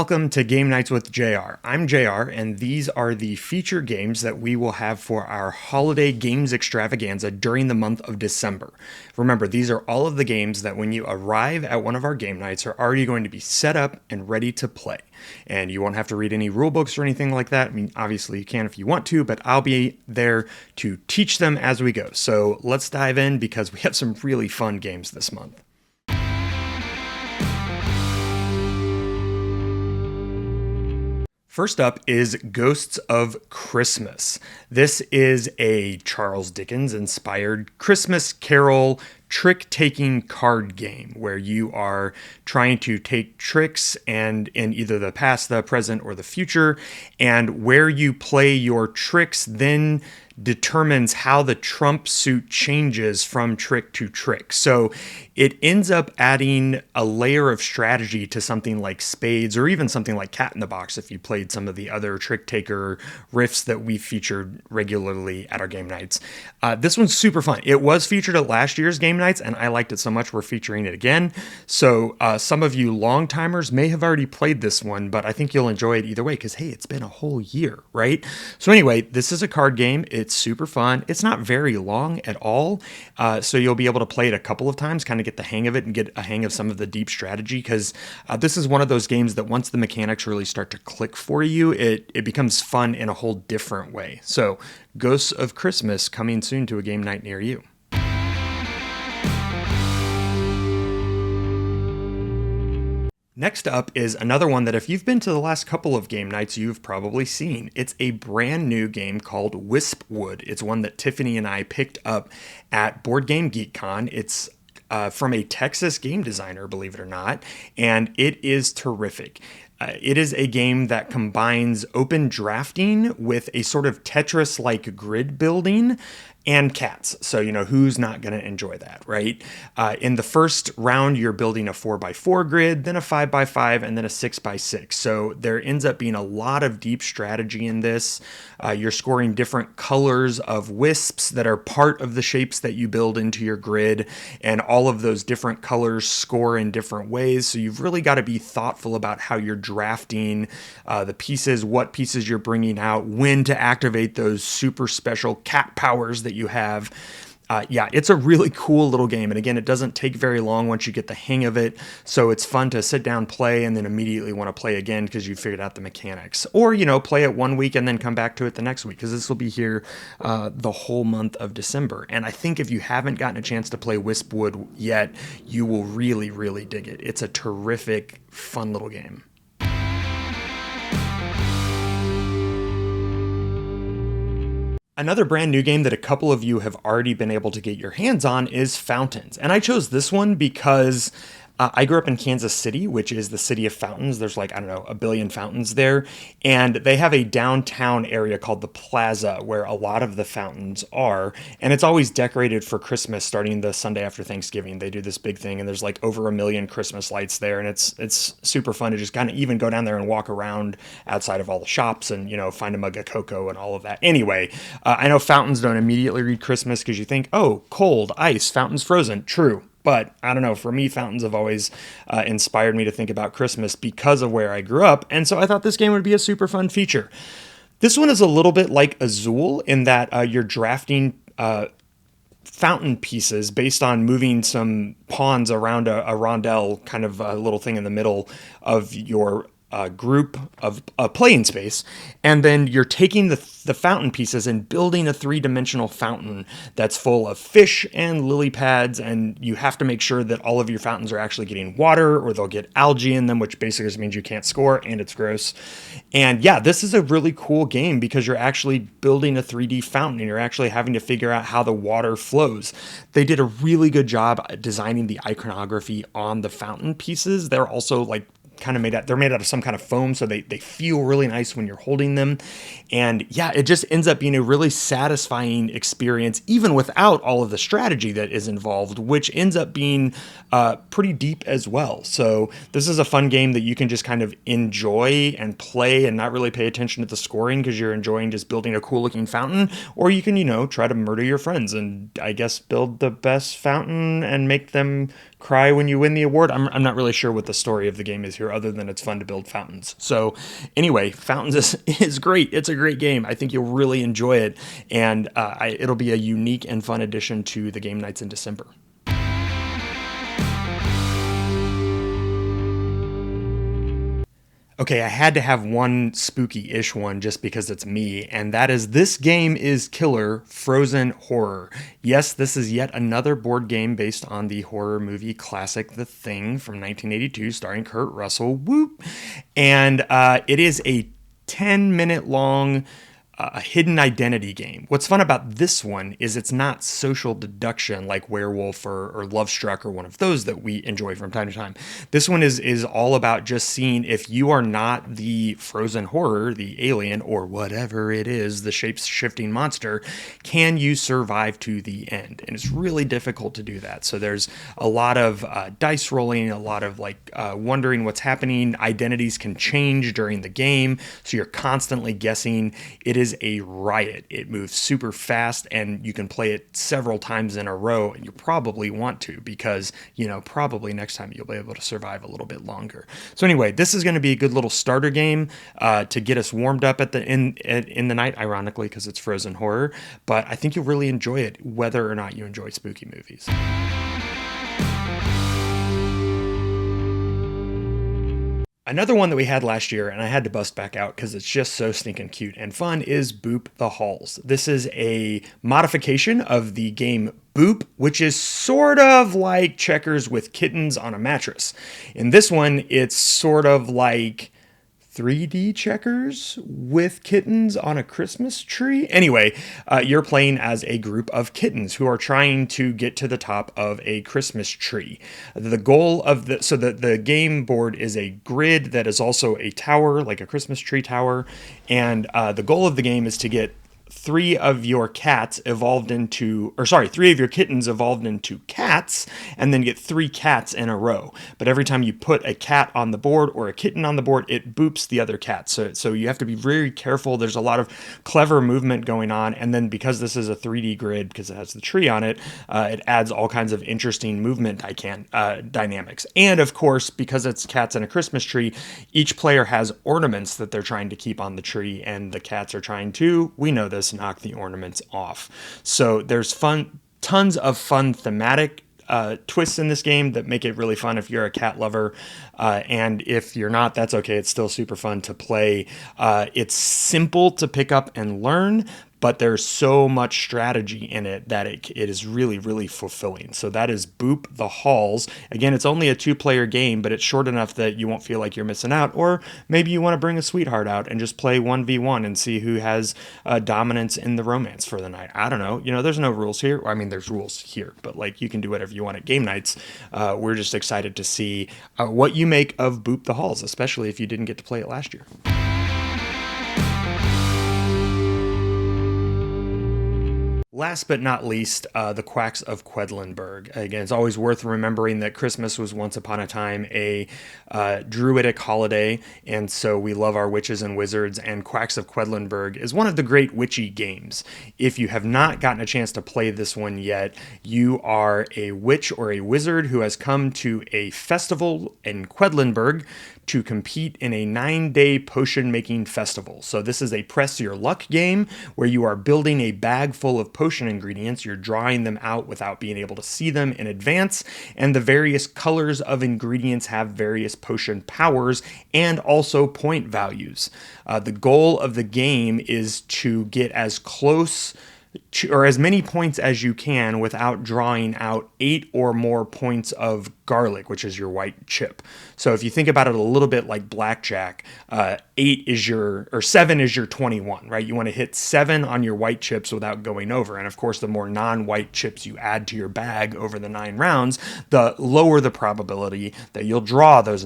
welcome to Game Nights with JR. I'm JR, and these are the feature games that we will have for our holiday games extravaganza during the month of December. Remember, these are all of the games that when you arrive at one of our game nights are already going to be set up and ready to play. And you won't have to read any rule books or anything like that. I mean, obviously you can if you want to, but I'll be there to teach them as we go. So let's dive in because we have some really fun games this month. First up is Ghosts of Christmas. This is a Charles Dickens-inspired Christmas Carol trick-taking card game where you are trying to take tricks and in either the past, the present, or the future, and where you play your tricks then determines how the trump suit changes from trick to trick. So it ends up adding a layer of strategy to something like spades or even something like Cat in the Box if you played some of the other trick taker riffs that we featured regularly at our game nights. This one's super fun. It was featured at last year's game nights and I liked it so much we're featuring it again. So some of you long timers may have already played this one, but I think you'll enjoy it either way because hey, it's been a whole year, right? So anyway, this is a card game. It's super fun. It's not very long at all. So you'll be able to play it a couple of times, kind of get the hang of it and get a hang of some of the deep strategy because this is one of those games that once the mechanics really start to click for you, it becomes fun in a whole different way. So Ghosts of Christmas coming soon to a game night near you. Next up is another one that if you've been to the last couple of game nights, you've probably seen. It's a brand new game called Wispwood. It's one that Tiffany and I picked up at Board Game Geek Con. It's from a Texas game designer, believe it or not, and it is terrific. It is a game that combines open drafting with a sort of Tetris-like grid building and cats. So, who's not going to enjoy that, right? In the first round, you're building a 4x4 grid, then a 5x5, and then a 6x6. So there ends up being a lot of deep strategy in this. You're scoring different colors of wisps that are part of the shapes that you build into your grid, and all of those different colors score in different ways. So you've really got to be thoughtful about how you're drafting the pieces, what pieces you're bringing out, when to activate those super special cat powers that you have. It's a really cool little game. And again, it doesn't take very long once you get the hang of it. So it's fun to sit down, play, and then immediately want to play again because you figured out the mechanics. Or, play it one week and then come back to it the next week because this will be here the whole month of December. And I think if you haven't gotten a chance to play Wispwood yet, you will really, really dig it. It's a terrific, fun little game. Another brand new game that a couple of you have already been able to get your hands on is Fountains. And I chose this one because I grew up in Kansas City, which is the city of fountains. There's a billion fountains there. And they have a downtown area called the Plaza where a lot of the fountains are. And it's always decorated for Christmas starting the Sunday after Thanksgiving. They do this big thing and there's over 1 million Christmas lights there. And it's super fun to just kind of even go down there and walk around outside of all the shops and, find a mug of cocoa and all of that. Anyway, I know fountains don't immediately read Christmas because you think, oh, cold, ice, fountains frozen. True. But I don't know, for me, fountains have always inspired me to think about Christmas because of where I grew up. And so I thought this game would be a super fun feature. This one is a little bit like Azul in that you're drafting fountain pieces based on moving some pawns around a rondel, kind of a little thing in the middle of your group of playing space, and then you're taking the fountain pieces and building a 3-dimensional fountain that's full of fish and lily pads, and you have to make sure that all of your fountains are actually getting water or they'll get algae in them, which basically just means you can't score and it's gross. And this is a really cool game because you're actually building a 3D fountain and you're actually having to figure out how the water flows. They did a really good job at designing the iconography on the fountain pieces. They're also they're made out of some kind of foam, so they feel really nice when you're holding them. And it just ends up being a really satisfying experience, even without all of the strategy that is involved, which ends up being pretty deep as well. So this is a fun game that you can just kind of enjoy and play and not really pay attention to the scoring because you're enjoying just building a cool looking fountain. Or you can, try to murder your friends and I guess build the best fountain and make them cry when you win the award. I'm not really sure what the story of the game is here, other than it's fun to build fountains. So anyway, Fountains is great. It's a great game. I think you'll really enjoy it, and it'll be a unique and fun addition to the game nights in December. Okay, I had to have one spooky-ish one just because it's me, and that is This Game is Killer Frozen Horror. Yes, this is yet another board game based on the horror movie classic The Thing from 1982, starring Kurt Russell. Whoop! And it is a 10-minute long a hidden identity game. What's fun about this one is it's not social deduction like Werewolf or Love Struck or one of those that we enjoy from time to time. This one is all about just seeing if you are not the frozen horror, the alien, or whatever it is, the shape-shifting monster, can you survive to the end? And it's really difficult to do that. So there's a lot of dice rolling, a lot of wondering what's happening. Identities can change during the game, so you're constantly guessing. It is a riot. It moves super fast, and you can play it several times in a row, and you probably want to because, probably next time you'll be able to survive a little bit longer. So anyway, this is going to be a good little starter game to get us warmed up in the night, ironically, because it's frozen horror, but I think you'll really enjoy it, whether or not you enjoy spooky movies. Another one that we had last year, and I had to bust back out because it's just so stinking cute and fun, is Boop the Halls. This is a modification of the game Boop, which is sort of like checkers with kittens on a mattress. In this one, it's sort of like 3D checkers with kittens on a Christmas tree. Anyway, you're playing as a group of kittens who are trying to get to the top of a Christmas tree. The goal of the game board is a grid that is also a tower, like a Christmas tree tower. And the goal of the game is to get three of your kittens evolved into cats, and then get 3 cats in a row. But every time you put a cat on the board or a kitten on the board, it boops the other cat. So you have to be very careful. There's a lot of clever movement going on. And then because this is a 3D grid, because it has the tree on it, it adds all kinds of interesting movement dynamics. And of course, because it's cats and a Christmas tree, each player has ornaments that they're trying to keep on the tree, and the cats are trying to, we know this, knock the ornaments off. So there's tons of fun thematic twists in this game that make it really fun if you're a cat lover. And if you're not, that's okay. It's still super fun to play. It's simple to pick up and learn, but there's so much strategy in it that it is really, really fulfilling. So that is Boop the Halls. Again, it's only a 2-player game, but it's short enough that you won't feel like you're missing out. Or maybe you want to bring a sweetheart out and just play 1v1 and see who has dominance in the romance for the night. I don't know. There's no rules here. I mean, there's rules here, but you can do whatever you want at game nights. We're just excited to see what you make of Boop the Halls, especially if you didn't get to play it last year. Last but not least, the Quacks of Quedlinberg. Again, it's always worth remembering that Christmas was once upon a time a druidic holiday, and so we love our witches and wizards, and Quacks of Quedlinberg is one of the great witchy games. If you have not gotten a chance to play this one yet, you are a witch or a wizard who has come to a festival in Quedlinberg to compete in a 9-day potion-making festival. So this is a press your luck game where you are building a bag full of potion ingredients. You're drawing them out without being able to see them in advance, and the various colors of ingredients have various potion powers and also point values. The goal of the game is to get as close or as many points as you can without drawing out 8 or more points of garlic, which is your white chip. So if you think about it a little bit like blackjack, 7 is your 21, right? You want to hit 7 on your white chips without going over. And of course, the more non-white chips you add to your bag over the 9 rounds, the lower the probability that you'll draw those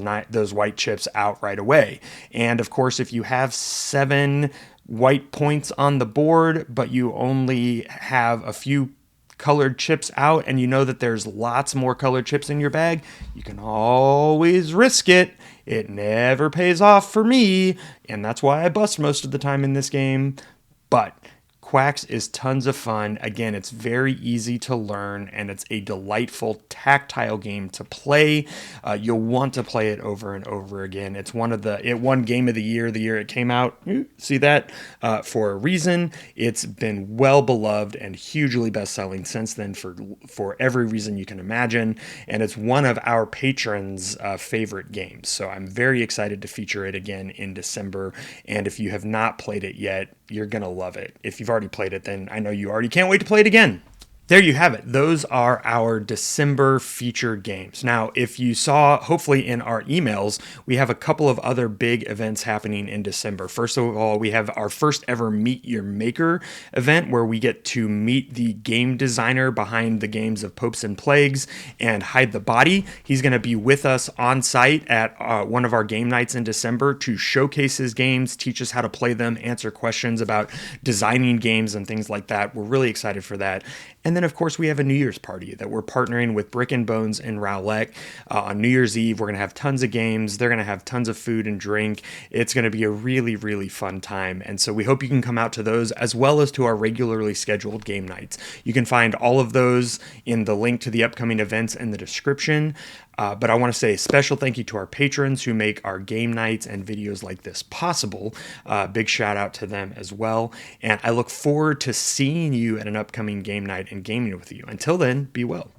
white chips out right away. And of course, if you have 7 white points on the board, but you only have a few colored chips out, and you know that there's lots more colored chips in your bag, you can always risk it. It never pays off for me, and that's why I bust most of the time in this game. But Quacks is tons of fun. Again, it's very easy to learn and it's a delightful tactile game to play. You'll want to play it over and over again. It's it won Game of the year it came out. See that? For a reason. It's been well beloved and hugely best-selling since then for every reason you can imagine. And it's one of our patrons' favorite games. So I'm very excited to feature it again in December. And if you have not played it yet, you're going to love it. If you've already played it, then I know you already can't wait to play it again. There you have it. Those are our December featured games. Now, if you saw, hopefully in our emails, we have a couple of other big events happening in December. First of all, we have our first ever Meet Your Maker event where we get to meet the game designer behind the games of Popes and Plagues and Hide the Body. He's going to be with us on site at one of our game nights in December to showcase his games, teach us how to play them, answer questions about designing games and things like that. We're really excited for that. And then, of course, we have a New Year's party that we're partnering with Brick and Bones in Rowlett. On New Year's Eve, we're going to have tons of games. They're going to have tons of food and drink. It's going to be a really, really fun time. And so we hope you can come out to those as well as to our regularly scheduled game nights. You can find all of those in the link to the upcoming events in the description. But I want to say a special thank you to our patrons who make our game nights and videos like this possible. Big shout out to them as well. And I look forward to seeing you at an upcoming game night and gaming with you. Until then, be well.